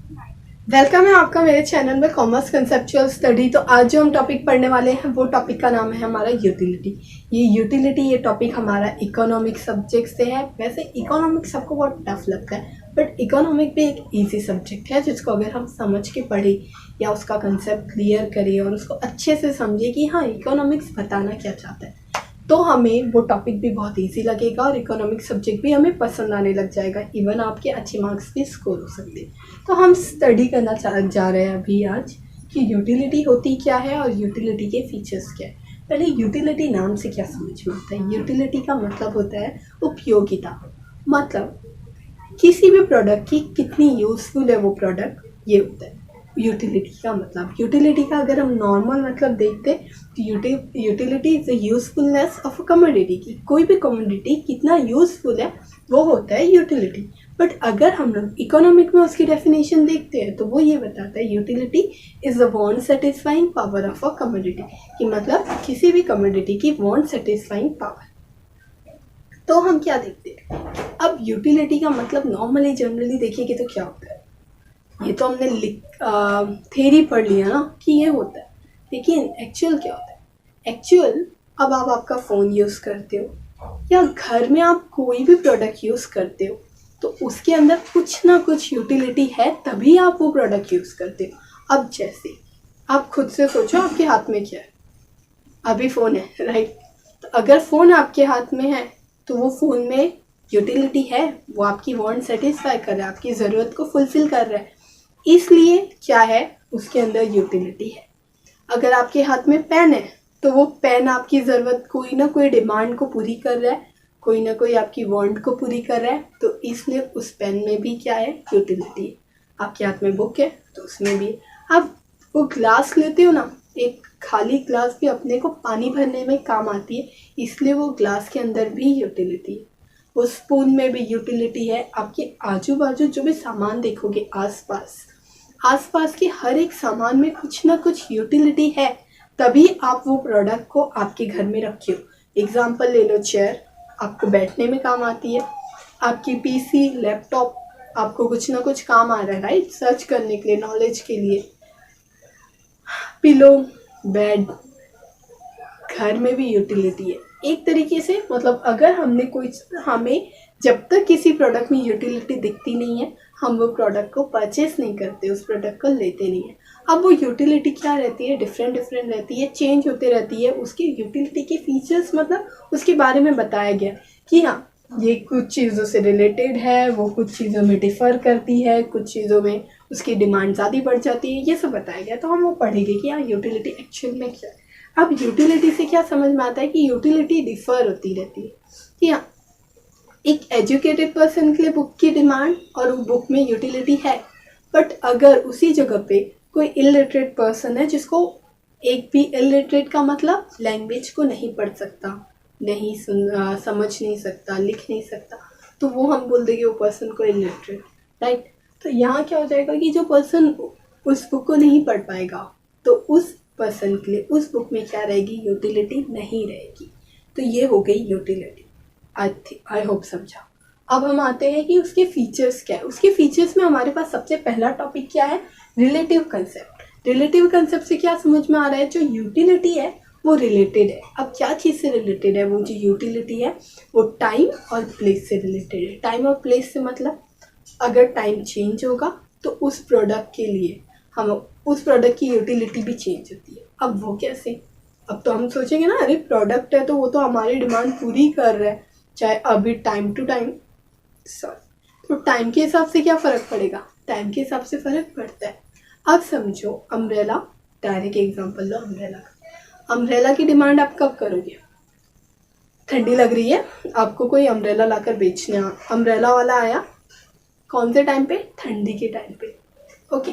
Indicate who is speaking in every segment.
Speaker 1: Welcome है आपका मेरे चैनल में कॉमर्स कंसेप्चुअल स्टडी। तो आज जो हम टॉपिक पढ़ने वाले हैं वो टॉपिक का नाम है हमारा यूटिलिटी। ये टॉपिक हमारा इकोनॉमिक सब्जेक्ट से है। वैसे इकोनॉमिक सबको बहुत टफ लगता है, बट इकोनॉमिक भी एक इजी सब्जेक्ट है जिसको अगर हम समझ के पढ़े या उसका कंसेप्ट क्लियर करें और उसको अच्छे से समझे कि हाँ इकोनॉमिक्स बताना क्या चाहता है, तो हमें वो टॉपिक भी बहुत इजी लगेगा और इकोनॉमिक सब्जेक्ट भी हमें पसंद आने लग जाएगा। इवन आपके अच्छे मार्क्स भी स्कोर हो सकते हैं। तो हम स्टडी करना जा रहे हैं अभी आज कि यूटिलिटी होती क्या है और यूटिलिटी के फीचर्स क्या है। पहले यूटिलिटी नाम से क्या समझ में आता है। यूटिलिटी का मतलब होता है उपयोगिता। मतलब किसी भी प्रोडक्ट की कितनी यूज़फुल है वो प्रोडक्ट, ये होता है यूटिलिटी का मतलब। यूटिलिटी का अगर हम नॉर्मल मतलब देखते तो utility is the usefulness of a commodity की कोई भी कमोडिटी कितना यूज़फुल है वो होता है यूटिलिटी। बट अगर हम लोग इकोनॉमिक में उसकी डेफिनेशन देखते हैं तो वो ये बताता है utility is the want satisfying power of a commodity, कि मतलब किसी भी कमोडिटी की वांट सेटिस्फाइंग पावर। तो हम क्या देखते हैं, अब यूटिलिटी का मतलब नॉर्मली जनरली देखिए कि तो क्या होता है। ये तो हमने थेरी पढ़ लिया ना कि ये होता है, लेकिन एक्चुअल क्या होता है। एक्चुअल अब आप आपका फ़ोन यूज़ करते हो या घर में आप कोई भी प्रोडक्ट यूज़ करते हो तो उसके अंदर कुछ ना कुछ यूटिलिटी है, तभी आप वो प्रोडक्ट यूज़ करते हो। अब जैसे आप खुद से सोचो आपके हाथ में क्या है, अभी फ़ोन है, राइट। तो अगर फ़ोन आपके हाथ में है तो वो फ़ोन में यूटिलिटी है, वो आपकी वांट सेटिस्फाई कर रहा है, आपकी ज़रूरत को फुलफ़िल कर रहा है, इसलिए क्या है उसके अंदर यूटिलिटी है। अगर आपके हाथ में पेन है तो वो पेन आपकी ज़रूरत कोई ना कोई डिमांड को पूरी कर रहा है, कोई ना कोई आपकी वांट को पूरी कर रहा है, तो इसलिए उस पेन में भी क्या है यूटिलिटी है। आपके हाथ में बुक है तो उसमें भी। आप वो ग्लास लेते हो ना, एक खाली ग्लास भी अपने को पानी भरने में काम आती है, इसलिए वो ग्लास के अंदर भी यूटिलिटी है। वो स्पून में भी यूटिलिटी है। आपके आजू बाजू जो भी सामान देखोगे आसपास के हर एक सामान में कुछ ना कुछ यूटिलिटी है, तभी आप वो प्रोडक्ट को आपके घर में रखे हो। एग्जाम्पल ले लो, चेयर आपको बैठने में काम आती है, आपकी पीसी लैपटॉप आपको कुछ ना कुछ काम आ रहा है, राइट, सर्च करने के लिए, नॉलेज के लिए। पिलो, बेड, घर में भी यूटिलिटी है एक तरीके से। मतलब अगर हमें जब तक किसी प्रोडक्ट में यूटिलिटी दिखती नहीं है हम वो प्रोडक्ट को परचेस नहीं करते, उस प्रोडक्ट को लेते नहीं है। अब वो यूटिलिटी क्या रहती है, डिफरेंट रहती है, चेंज होते रहती है। उसकी यूटिलिटी के फीचर्स मतलब उसके बारे में बताया गया कि हाँ ये कुछ चीज़ों से रिलेटेड है, वो कुछ चीज़ों में डिफ़र करती है, कुछ चीज़ों में उसकी डिमांड ज़्यादा बढ़ जाती है, ये सब बताया गया। तो हम वो पढ़ेंगे कि हाँ यूटिलिटी एक्चुअल में क्या है। अब यूटिलिटी से क्या समझ में आता है कि यूटिलिटी डिफ़र होती रहती है कि हाँ एक एजुकेटेड पर्सन के लिए बुक की डिमांड और वो बुक में यूटिलिटी है, बट अगर उसी जगह पे कोई इलिटरेट पर्सन है जिसको, एक भी इलिटरेट का मतलब लैंग्वेज को नहीं पढ़ सकता, नहीं समझ नहीं सकता, लिख नहीं सकता, तो वो हम बोल देंगे वो पर्सन को इलिटरेट, राइट। तो यहाँ क्या हो जाएगा कि जो पर्सन उस बुक को नहीं पढ़ पाएगा तो उस पर्सन के लिए उस बुक में क्या रहेगी, यूटिलिटी नहीं रहेगी। तो ये हो गई यूटिलिटी। आई होप समझा। अब हम आते हैं कि उसके फीचर्स क्या है। उसके फीचर्स में हमारे पास सबसे पहला टॉपिक क्या है, रिलेटिव कंसेप्ट। रिलेटिव कंसेप्ट से क्या समझ में आ रहा है, जो यूटिलिटी है वो रिलेटेड है। अब क्या चीज़ से रिलेटेड है, वो जो यूटिलिटी है वो टाइम और प्लेस से रिलेटेड है। टाइम और प्लेस से मतलब अगर टाइम चेंज होगा तो उस प्रोडक्ट के लिए हम उस प्रोडक्ट की यूटिलिटी भी चेंज होती है। अब वो कैसे, अब तो हम सोचेंगे ना अरे प्रोडक्ट है तो वो तो हमारी डिमांड पूरी कर रहा है, चाहे अभी टाइम टू टाइम, सॉरी, तो टाइम के हिसाब से क्या फ़र्क पड़ेगा, टाइम के हिसाब से फ़र्क पड़ता है। अब समझो अम्ब्रेला, डायरेक्ट एग्जांपल लो अम्ब्रेला का। अम्ब्रेला की डिमांड आप कब करोगे, ठंडी लग रही है, आपको कोई अम्ब्रेला लाकर बेचने, अम्ब्रेला वाला आया कौन से टाइम पे, ठंडी के टाइम पे, ओके।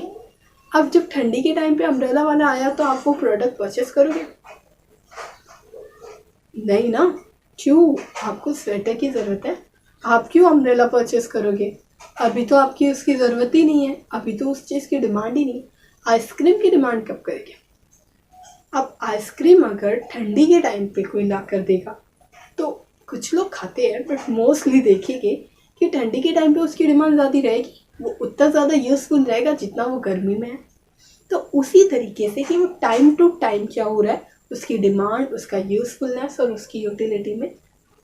Speaker 1: अब जब ठंडी के टाइम पे अम्ब्रेला वाला आया तो आप वो प्रोडक्ट परचेस करोगे, नहीं ना। क्यों, आपको स्वेटर की ज़रूरत है, आप क्यों अम्ब्रेला परचेस करोगे, अभी तो आपकी उसकी ज़रूरत ही नहीं है, अभी तो उस चीज़ की डिमांड ही नहीं। आइसक्रीम की डिमांड कब करेंगे, अब आइसक्रीम अगर ठंडी के टाइम पे कोई ला कर देगा तो कुछ लोग खाते हैं, बट मोस्टली देखेंगे कि ठंडी के टाइम पे उसकी डिमांड ज़्यादा रहेगी, वो उतना ज़्यादा यूज़फुल रहेगा जितना वो गर्मी में है। तो उसी तरीके से कि वो टाइम टू टाइम क्या हो रहा है, उसकी डिमांड, उसका यूज़फुलनेस और उसकी यूटिलिटी में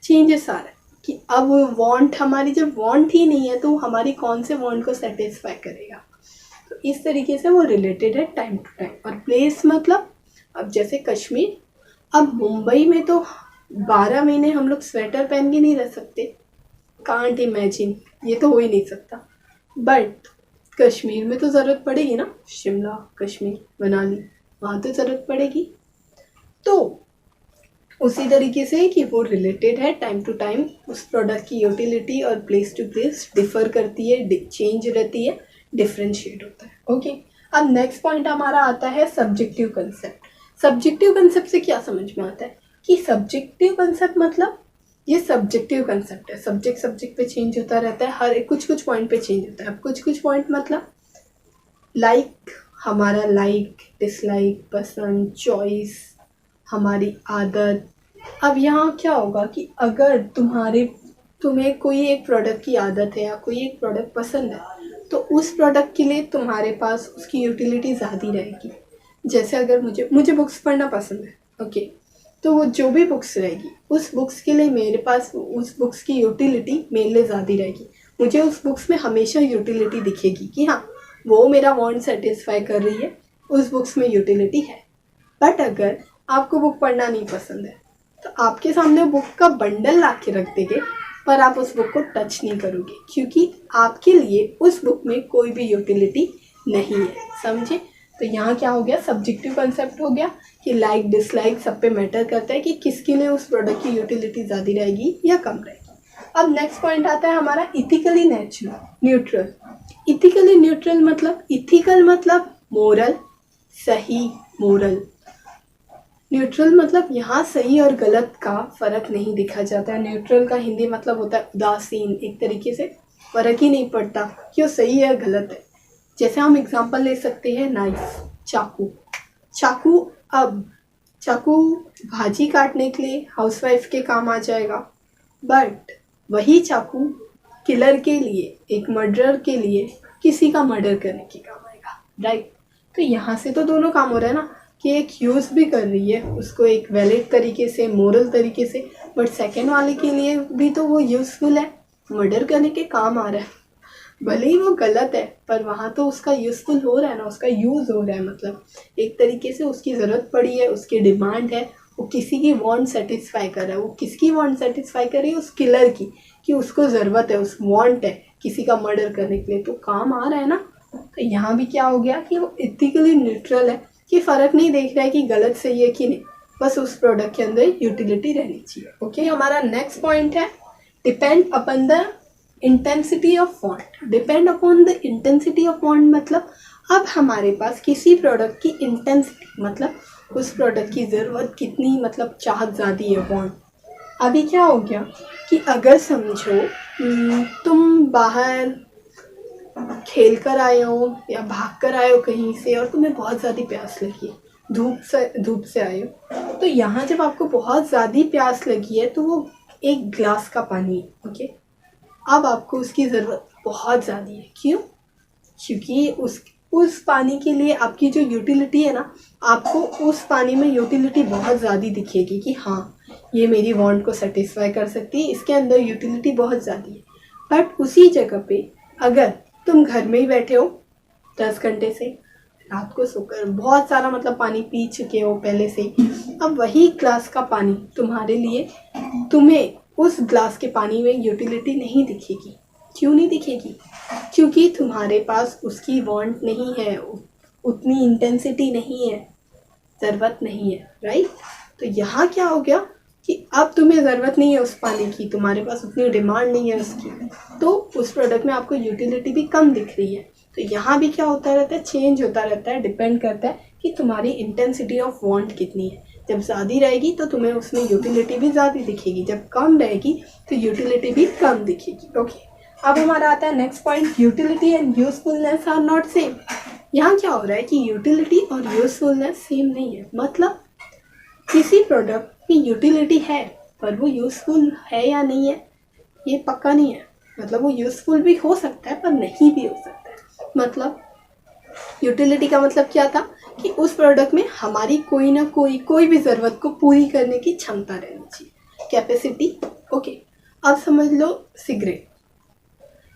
Speaker 1: चेंजेस आ रहा है कि अब वांट, हमारी जब वांट ही नहीं है तो हमारी कौन से वांट को सेटिस्फाई करेगा। तो इस तरीके से वो रिलेटेड है टाइम टू टाइम। और प्लेस मतलब अब जैसे कश्मीर, अब मुंबई में तो 12 महीने हम लोग स्वेटर पहन के नहीं रह सकते, कांट इमेजिन, ये तो हो ही नहीं सकता। बट कश्मीर में तो ज़रूरत पड़ेगी ना, शिमला, कश्मीर, मनाली, वहाँ तो ज़रूरत पड़ेगी। तो उसी तरीके से कि वो रिलेटेड है टाइम टू टाइम, उस प्रोडक्ट की यूटिलिटी और प्लेस टू प्लेस डिफ़र करती है, चेंज रहती है, डिफ्रेंशिएट होता है। ओके, अब नेक्स्ट पॉइंट हमारा आता है सब्जेक्टिव कंसेप्ट। सब्जेक्टिव कंसेप्ट से क्या समझ में आता है कि सब्जेक्टिव कंसेप्ट मतलब ये सब्जेक्टिव कंसेप्ट है, सब्जेक्ट पे चेंज होता रहता है, हर कुछ कुछ पॉइंट पे चेंज होता है। अब कुछ कुछ पॉइंट मतलब हमारा डिसलाइक, पसंद, चॉइस, हमारी आदत। अब यहाँ क्या होगा कि अगर तुम्हें कोई एक प्रोडक्ट की आदत है या कोई एक प्रोडक्ट पसंद है तो उस प्रोडक्ट के लिए तुम्हारे पास उसकी यूटिलिटी ज़्यादा रहेगी। जैसे अगर मुझे बुक्स पढ़ना पसंद है, ओके, तो वो जो भी बुक्स रहेगी उस बुक्स के लिए मेरे पास उस बुक्स की यूटिलिटी मेरे लिए ज़्यादा रहेगी। मुझे उस बुक्स में हमेशा यूटिलिटी दिखेगी कि हाँ, वो मेरा वांट सेटिस्फाई कर रही है, उस बुक्स में यूटिलिटी है। बट अगर आपको बुक पढ़ना नहीं पसंद है तो आपके सामने बुक का बंडल ला के रख देंगे पर आप उस बुक को टच नहीं करोगे, क्योंकि आपके लिए उस बुक में कोई भी यूटिलिटी नहीं है। समझे? तो यहाँ क्या हो गया, सब्जेक्टिव कंसेप्ट हो गया कि लाइक डिसलाइक सब पे मैटर करता है कि किसके लिए उस प्रोडक्ट की यूटिलिटी ज़्यादा रहेगी या कम रहेगी। अब नेक्स्ट पॉइंट आता है हमारा इथिकली न्यूट्रल। इथिकली न्यूट्रल मतलब, इथिकल मतलब मोरल, सही, मोरल। न्यूट्रल मतलब यहाँ सही और गलत का फ़र्क नहीं दिखा जाता है। न्यूट्रल का हिंदी मतलब होता है उदासीन, एक तरीके से फ़र्क ही नहीं पड़ता कि वो सही है गलत है। जैसे हम एग्जांपल ले सकते हैं नाइफ, चाकू। अब चाकू भाजी काटने के लिए हाउसवाइफ के काम आ जाएगा, बट वही चाकू किलर के लिए, एक मर्डरर के लिए, किसी का मर्डर करने के काम आएगा, राइट। तो यहाँ से तो दोनों काम हो रहा है ना कि एक यूज़ भी कर रही है उसको एक वैलिड तरीके से, मोरल तरीके से, बट सेकेंड वाले के लिए भी तो वो यूज़फुल है, मर्डर करने के काम आ रहा है। भले ही वो गलत है पर वहाँ तो उसका यूज़फुल हो रहा है ना, उसका यूज़ हो रहा है, मतलब एक तरीके से उसकी ज़रूरत पड़ी है, उसकी डिमांड है, वो किसी की वांट सेटिस्फाई कर रहा है। वो किसकी वांट सेटिस्फाई कर रही है? उस किलर की, कि उसको ज़रूरत है, उस वांट है किसी का मर्डर करने के लिए, तो काम आ रहा है ना। तो यहाँ भी क्या हो गया कि वो इथिकली न्यूट्रल है, कि फ़र्क नहीं देख रहा है कि गलत सही है कि नहीं, बस उस प्रोडक्ट के अंदर यूटिलिटी रहनी चाहिए। ओके, हमारा नेक्स्ट पॉइंट है depend upon the intensity of want. Depend upon the intensity of want मतलब अब हमारे पास किसी प्रोडक्ट की इंटेंसिटी मतलब उस प्रोडक्ट की ज़रूरत कितनी, मतलब चाहत ज़्यादा है, वांट। अभी क्या हो गया कि अगर समझो तुम बाहर खेल कर आए हो या भाग कर आए हो कहीं से और तुम्हें बहुत ज़्यादा प्यास लगी है, धूप से आए हो, तो यहाँ जब आपको बहुत ज़्यादा प्यास लगी है तो वो एक ग्लास का पानी है, ओके। अब आपको उसकी ज़रूरत बहुत ज़्यादा है, क्यों? क्योंकि उस पानी के लिए आपकी जो यूटिलिटी है ना, आपको उस पानी में यूटिलिटी बहुत ज़्यादा दिखेगी कि हाँ, ये मेरी वांट को सेटिस्फाई कर सकती है, इसके अंदर यूटिलिटी बहुत ज़्यादा है। बट उसी जगह पे अगर तुम घर में ही बैठे हो 10 घंटे से, रात को सोकर बहुत सारा मतलब पानी पी चुके हो पहले से, अब वही ग्लास का पानी तुम्हारे लिए, तुम्हें उस ग्लास के पानी में यूटिलिटी नहीं दिखेगी। क्यों नहीं दिखेगी? क्योंकि तुम्हारे पास उसकी वांट नहीं है, उतनी इंटेंसिटी नहीं है, ज़रूरत नहीं है, राइट। तो यहाँ क्या हो गया कि अब तुम्हें ज़रूरत नहीं है उस पानी की, तुम्हारे पास उतनी डिमांड नहीं है उसकी, तो उस प्रोडक्ट में आपको यूटिलिटी भी कम दिख रही है। तो यहाँ भी क्या होता रहता है, चेंज होता रहता है, डिपेंड करता है कि तुम्हारी इंटेंसिटी ऑफ वांट कितनी है। जब ज़्यादा रहेगी तो तुम्हें उसमें यूटिलिटी भी ज़्यादा दिखेगी, जब कम रहेगी तो यूटिलिटी भी कम दिखेगी। ओके, अब हमारा आता है next point, utility and usefulness are not same. यहाँ क्या हो रहा है कि यूटिलिटी और यूजफुलनेस सेम नहीं है, मतलब किसी प्रोडक्ट की यूटिलिटी है पर वो यूज़फुल है या नहीं है ये पक्का नहीं है। मतलब वो यूज़फुल भी हो सकता है पर नहीं भी हो सकता है। मतलब यूटिलिटी का मतलब क्या था कि उस प्रोडक्ट में हमारी कोई ना कोई भी ज़रूरत को पूरी करने की क्षमता रहनी चाहिए, कैपेसिटी। ओके, अब समझ लो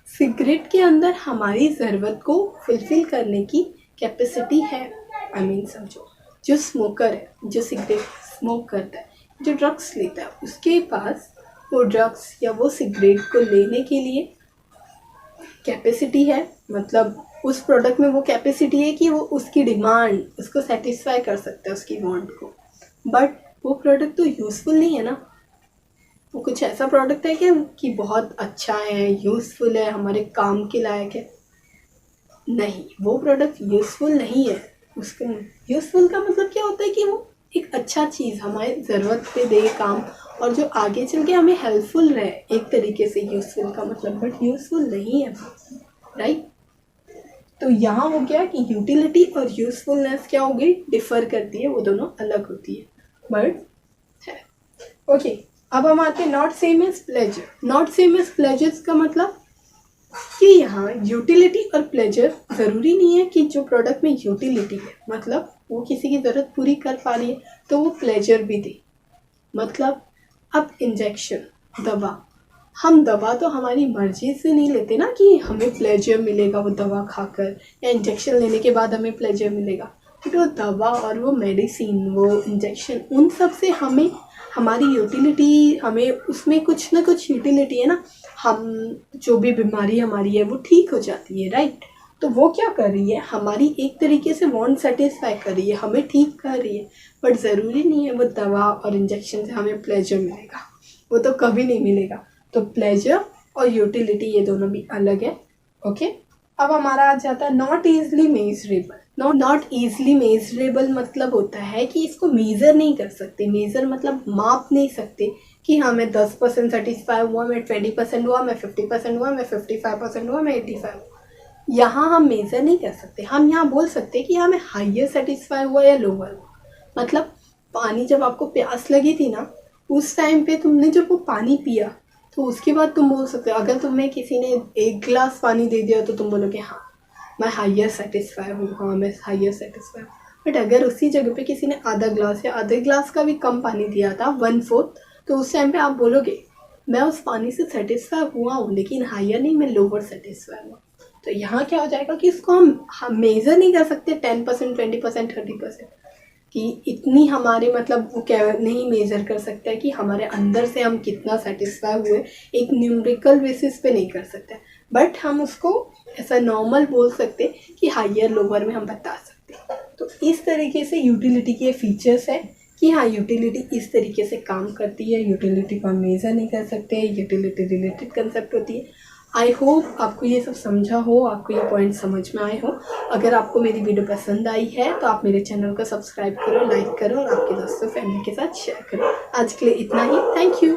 Speaker 1: सिगरेट के अंदर हमारी ज़रूरत को फुलफिल करने की कैपेसिटी है। समझो जो स्मोकर है, जो सिगरेट स्मोक करता है, जो ड्रग्स लेता है, उसके पास वो ड्रग्स या वो सिगरेट को लेने के लिए कैपेसिटी है। मतलब उस प्रोडक्ट में वो कैपेसिटी है कि वो उसकी डिमांड उसको सेटिस्फाई कर सकता है, उसकी वांट को। बट वो प्रोडक्ट तो यूज़फुल नहीं है ना। वो कुछ ऐसा प्रोडक्ट है क्या कि बहुत अच्छा है, यूज़फुल है, हमारे काम के लायक है? नहीं, वो प्रोडक्ट यूज़फुल नहीं है। उसको यूज़फुल का मतलब क्या होता है कि वो एक अच्छा चीज़ हमारे ज़रूरत पे दे काम, और जो आगे चल के हमें हेल्पफुल रहे, एक तरीके से यूज़फुल का मतलब। बट यूज़फुल नहीं है, राइट? तो यहाँ हो गया कि यूटिलिटी और यूज़फुलनेस क्या हो गई, डिफ़र करती है, वो दोनों अलग होती है। बट है ओके। अब हम आते हैं not same as pleasure. Not same as pleasures का मतलब कि यहाँ यूटिलिटी और प्लेजर ज़रूरी नहीं है कि जो प्रोडक्ट में यूटिलिटी है, मतलब वो किसी की ज़रूरत पूरी कर पा रही है, तो वो प्लेजर भी दे। मतलब अब इंजेक्शन, दवा, हम दवा तो हमारी मर्जी से नहीं लेते ना कि हमें प्लेजर मिलेगा वो दवा खाकर, या इंजेक्शन लेने के बाद हमें प्लेजर मिलेगा। बट वो दवा और वो मेडिसिन, वो इंजेक्शन, उन सब से हमें हमारी यूटिलिटी, हमें उसमें कुछ ना कुछ यूटिलिटी है ना। हम जो भी बीमारी हमारी है वो ठीक हो जाती है, राइट? तो वो क्या कर रही है, हमारी एक तरीके से वांट सेटिस्फाई कर रही है, हमें ठीक कर रही है। बट ज़रूरी नहीं है वो दवा और इंजेक्शन से हमें प्लेजर मिलेगा, वो तो कभी नहीं मिलेगा। तो प्लेजर और यूटिलिटी ये दोनों भी अलग है। ओके, अब हमारा आ जाता है not easily measurable. Not easily measurable मतलब होता है कि इसको मेज़र नहीं कर सकते। मेज़र मतलब माप नहीं सकते कि हाँ मैं 10% सेटिस्फाई हुआ, मैं 20% हुआ, मैं 50% हुआ, मैं 55% हुआ, मैं 85 हुआ। यहाँ हम मेज़र नहीं कर सकते। हम यहाँ बोल सकते कि हाँ मैं हाइयर सेटिस्फाई हुआ या लोअर हुआ। मतलब पानी, जब आपको प्यास लगी थी ना, उस टाइम पे तुमने जब वो पानी पिया, तो उसके बाद तुम बोल सकते हो, अगर तुम्हें किसी ने 1 गिलास पानी दे दिया तो तुम बोलोगे हाँ मैं हाइयर सेटिस्फाई हूँ, हाँ मैं हाइयर सेटिस्फाई हूँ। बट अगर उसी जगह पे किसी ने आधा ग्लास या आधे ग्लास का भी कम पानी दिया था, 1/4, तो उस टाइम पे आप बोलोगे मैं उस पानी से सेटिस्फाई हुआ हूँ, लेकिन हाइयर नहीं, मैं लोअर सेटिस्फाई हुआ। तो यहाँ क्या हो जाएगा कि इसको हम मेज़र नहीं कर सकते 10%, 20%, 30%, कि इतनी हमारे मतलब वो क्या नहीं मेज़र कर सकता है कि हमारे अंदर से हम कितना सेटिस्फाई हुए, एक न्यूमेरिकल बेसिस पे नहीं कर सकते। बट हम उसको ऐसा नॉर्मल बोल सकते कि हाइयर लोअर में हम बता सकते। तो इस तरीके से यूटिलिटी के फीचर्स है कि हाँ यूटिलिटी इस तरीके से काम करती है। यूटिलिटी को हम मेज़र नहीं कर सकते, यूटिलिटी रिलेटेड कंसेप्ट होती है। आई होप आपको ये सब समझा हो, आपको ये पॉइंट समझ में आए हो। अगर आपको मेरी वीडियो पसंद आई है तो आप मेरे चैनल को सब्सक्राइब करो, लाइक करो और आपके दोस्तों फैमिली के साथ शेयर करो। आज के लिए इतना ही, थैंक यू।